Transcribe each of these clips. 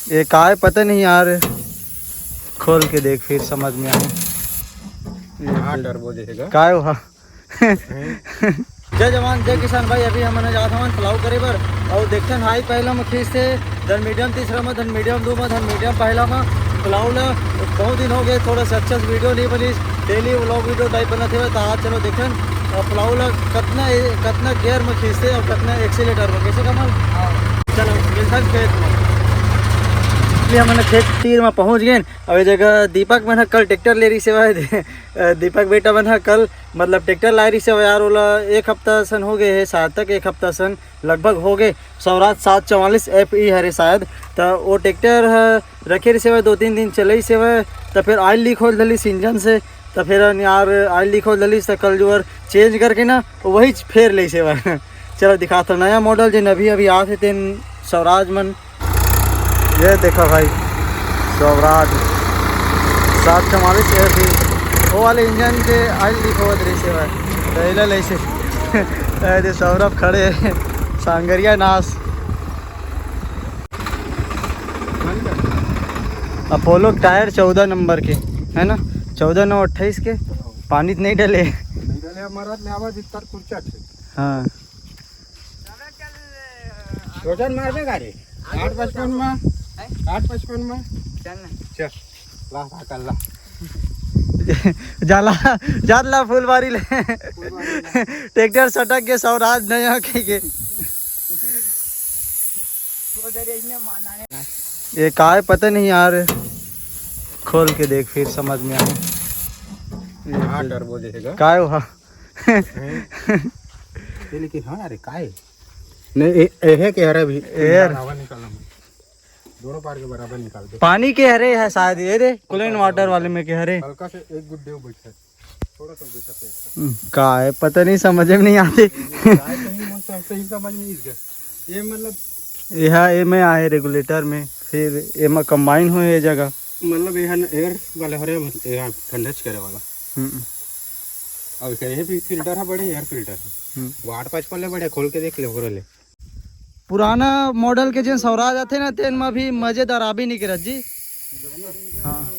ये का है पता नहीं यार, खोल के देख फिर समझ में आए। टर्बो देगा का है वहाँ। जय जवान जय किसान भाई। अभी हमने जा था फ्लाउ करे बर और देखते हाई पहला में खींच थे, धन मीडियम तीसरा में, धन मीडियम दो में, धन मीडियम पहला में फ्लाउ ला। बहुत दिन हो गए थोड़ा सा अच्छा वीडियो नहीं बनी, डेली व्लॉग वीडियो टाइप बना थे। तो आज चलो देखें फ्लाउ ला कितना गियर में खींचते और कितना एक्सीलेटर में कैसे कमल। चलो मिलता खेत में। इसलिए हमने खेत तीर में पहुंच गए। अब ये जगह दीपक मैंने कल ट्रैक्टर ले रही सेवा दीपक बेटा मैंने कल मतलब ट्रैक्टर ला रही सेवा यार। बोला एक हफ्ता सन हो गए है शायद तक, एक हफ्ता सन लगभग हो गए। स्वराज 744 FE है शायद। तो वो ट्रैक्टर रखे रही सेवा 2-3 दिन चले सेवा। तो फिर ऑयल लीक हो दली इंजन से। तो फिर यार ऑयल लीक हो दली तो कल जो चेंज करके ना वही फिर ले सेवा। चलो दिखाता नया मॉडल जिन अभी आते थे स्वराज मन। ये देखो भाई स्वराज 744 FE वो वाले इंजन के ऑयल लीक हो रही से भाई ऐसे सौरभ खड़े सांगरिया नास अपोलो टायर 14 नंबर के है ना, 14/9/28 के। पानी तो नहीं डले हाँ। मार दे गाड़ी 855 में 855 में चल ला जाला फुलवारी ले ट्रैक्टर सटक के स्वराज नया के ये का है पता नहीं यार, खोल के देख फिर समझ में आए। टर्बो देगा का है वहाँ। लेकिन हाँ अरे का है नहीं है कि हरा भी एयर निकालना दोनों पार के बराबर निकाल दे। पानी के हरे है शायद ये रे कूलेंट वाटर वाले में के हरे हल्का से एक गुड्डे बैठा थोड़ा सा बैठा का है पता नहीं, समझ में नहीं आती। सही समझ नहीं ये मतलब यह ए में आए रेगुलेटर में, फिर ए में कंबाइन हुए ये जगह मतलब एयर वाले हरे यहाँ ठंडच करे वाला। अब ये भी फिल्टर है बड़े एयर फिल्टर है वो 855 ले बड़े खोल के देख ले हो ले। पुराना मॉडल के जो स्वराज आते ना तेन में भी मजेदार आबी नहीं करत जी। हाँ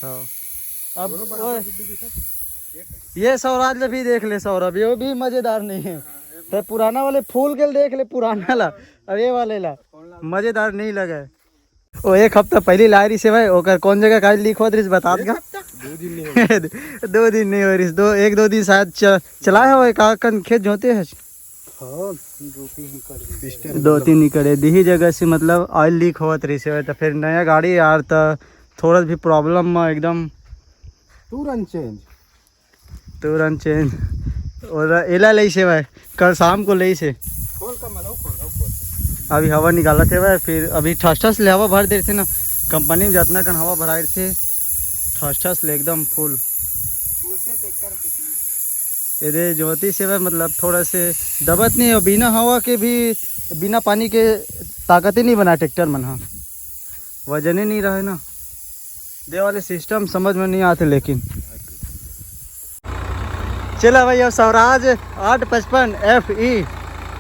हाँ। अब ये स्वराज ले भी देख ले सौरभ, ये भी मजेदार नहीं है। तो पुराना वाले फूल के देख ले पुराना ला, अब ये वाले ला मजेदार नहीं लगा। वो एक हफ्ता पहले ला रही से भाई ओकर कौन जगह का लीक हो रही बता देगा। 2 दिन नहीं हो रही, 1-2 दिन शायद चलाए हो काकन खेत जोते है। 2-3 निकले दी जगह से मतलब ऑयल लीक होत रही से। तो फिर नया गाड़ी यार तो थोड़ा भी प्रॉब्लम में एकदम तुरंत चेंज और एला ले से भाई कल शाम को ले से अभी हवा निकाला थे भाई। फिर अभी ठस ले हवा भर दे थे ना कंपनी में जितना कन हवा भराए थे ठस ले एकदम फुल। ये ज्योति से भाई मतलब थोड़ा से दबत नहीं और बिना हवा के भी बिना पानी के ताकत ही नहीं बना ट्रैक्टर मन। हाँ वजन ही नहीं रहे ना, दे वाले सिस्टम समझ में नहीं आते। लेकिन चला भाई अब स्वराज 855 FE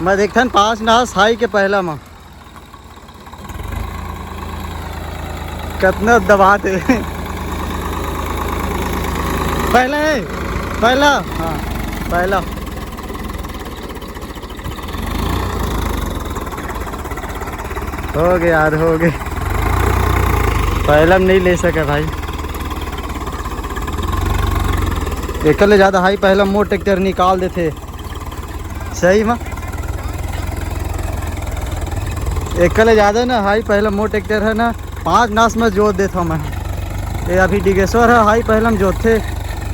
मैं देखता 5 नास हाई के पहला में कितना दबाते पहला है पहला हाँ पहला हो गया यार हो गए। पहला में नहीं ले सके भाई, एक ले ज़्यादा हाई पहला मोड़ ट्रैक्टर निकाल देते सही में। एक ले ज़्यादा ना हाई पहला मोड़ ट्रैक्टर है ना 5 नास में जोत देता मैं। ये अभी डिगेश्वर है हाई पहला में जोते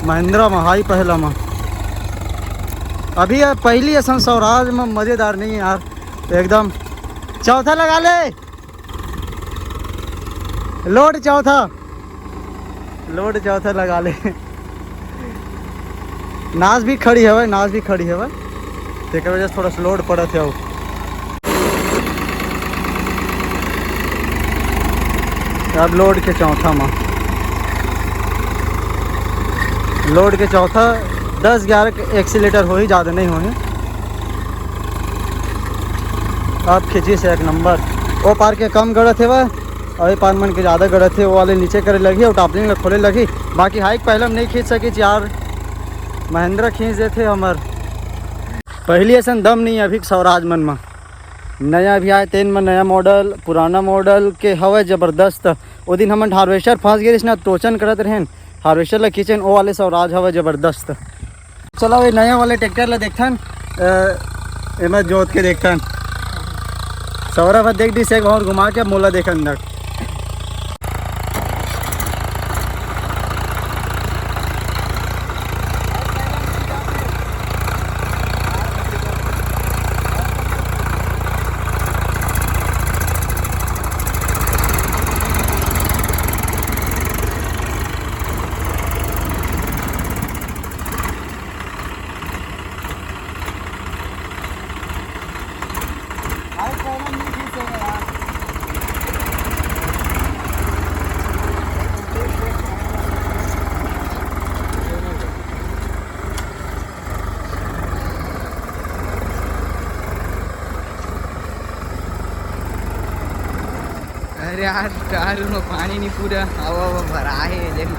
महिंद्रा में हाई पहला में। अभी पहली असम स्वराज में मज़ेदार नहीं है यार एकदम। चौथा लगा ले लोड चौथा लगा ले। नाज भी खड़ी है भाई, नाज भी खड़ी है भाई, एक वजह से थोड़ा सा लोड पड़ा थे। अब लोड के चौथा में लोड के चौथा 10-11 एक्सीलेटर हो ही, ज़्यादा नहीं होने। अब खींची से 1 नंबर वो पार के कम गढ़ थे वह, और ये पार मन के ज़्यादा गढ़ थे, वो वाले नीचे करे लगी और टापलिंग ला खोले लगी। बाकी हाइक पहले हम नहीं खींच सकी यार, महिंद्रा खींच देते हमार। पहली ऐसा दम नहीं है अभी स्वराज मन में, नया भी आए तेन में नया मॉडल पुराना मॉडल के हवे ज़बरदस्त। वो दिन हम हार्वेस्टर फंस गए इसना टोचन करत रहें, हार्वेस्टर ला खींचन वो वाले स्वराज हवे ज़बरदस्त। चलो ये नया वाले ट्रैक्टर ला देखथन, एम जोत के देखथन, सौरभ देख दी से और घुमा के मोला देख अंदर। अरे यार चालू में पानी नहीं पूरा हवा भरा है देखो।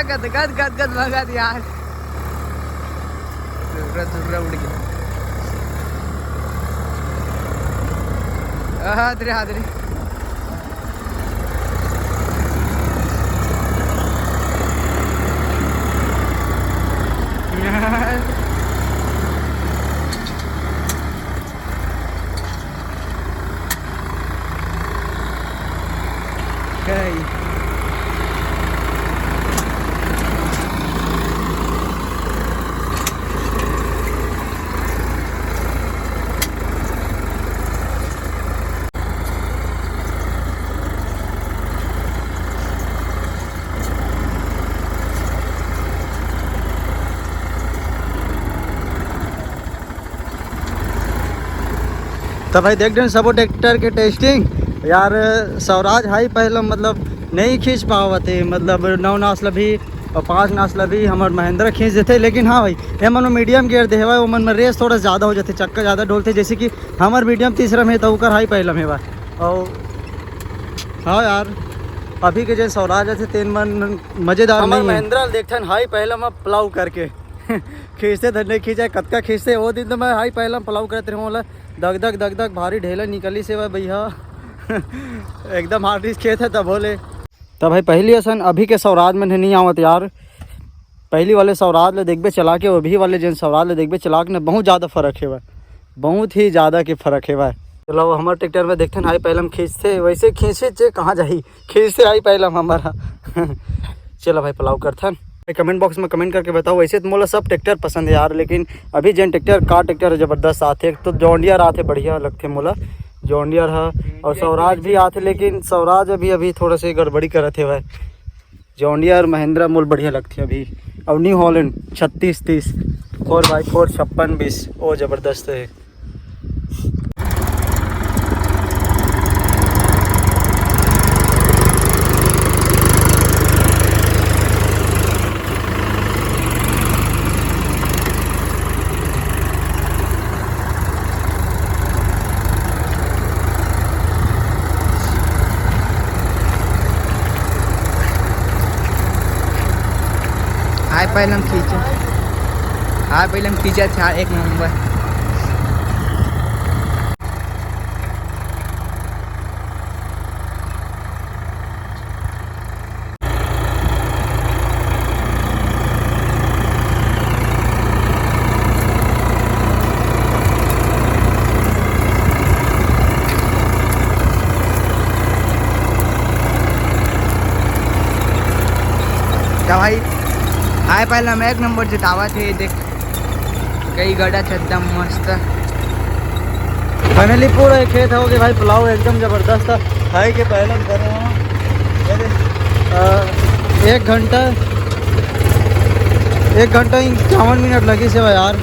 गद गद गद गद भगत यार, धुर्रा उड़ गया। हादरे हादरे गई। तो भाई देख रहे सब ट्रैक्टर के टेस्टिंग यार, स्वराज हाई पहले मतलब नहीं खींच पावते, मतलब 9 नास्ल भी और 5 नास्ल भी हमारे महिंद्रा खींच देते। लेकिन हाँ भाई ये मन में मीडियम गियर दे वो मन में रेस थोड़ा ज़्यादा हो जाते, चक्का ज़्यादा डोलते, जैसे कि हमारे मीडियम तीसरा में तो उकर हाई पहला में भाई। और हाँ यार अभी के जो स्वराज थे तेन मन मज़ेदार नहीं। महिंद्रा देखते हैं हाई पहला में प्लाव करके खींचते धरने खींचे कतका खींचते, वो दिन तो मैं हाई पहला प्लाव करते रहूँ वाला दग दग दग दग भारी ढेला निकली से भाई भैया एकदम हार्ड रिस्क खेत है तब बोले। तब भाई पहली असन अभी के स्वराज में नहीं आवत यार, पहली वाले स्वराज ले देखबे चला के अभी वाले जन स्वराज ले देखबे चला के बहुत ज़्यादा फ़र्क है भाई, बहुत ही ज़्यादा के फ़र्क है भाई। चलो हमारे ट्रैक्टर में देखते हैं हाई पहले हम खींचते, वैसे खींचे कहाँ जाही खींचते हाई पहले हमारा चलो भाई पलाव करते हैं। कमेंट बॉक्स में कमेंट करके बताओ। वैसे तो मोला सब ट्रैक्टर पसंद है यार, लेकिन अभी जन ट्रैक्टर ज़बरदस्त आते, तो जॉन डियर आते बढ़िया लगते मोला, जॉन डियर है और स्वराज भी आते, लेकिन स्वराज अभी थोड़ा से गड़बड़ी करते भाई। जॉन डियर महिंद्रा मोल बढ़िया लगती है अभी। और न्यू हॉलैंड 3630 4x4 5620 वो ज़बरदस्त है। हाय पहले हम खींचे, हाँ पहले हम खींचा था 1 नंबर। क्या भाई आए पहले हम 1 नंबर जितावा थे, देख कई गड़ा था एकदम मस्त। फाइनली पूरा एक खेत हो गया भाई, पुलाव एकदम ज़बरदस्त था। हाई के पहले हम कर रहे हैं 1 घंटा 51 मिनट लगी से भाई यार।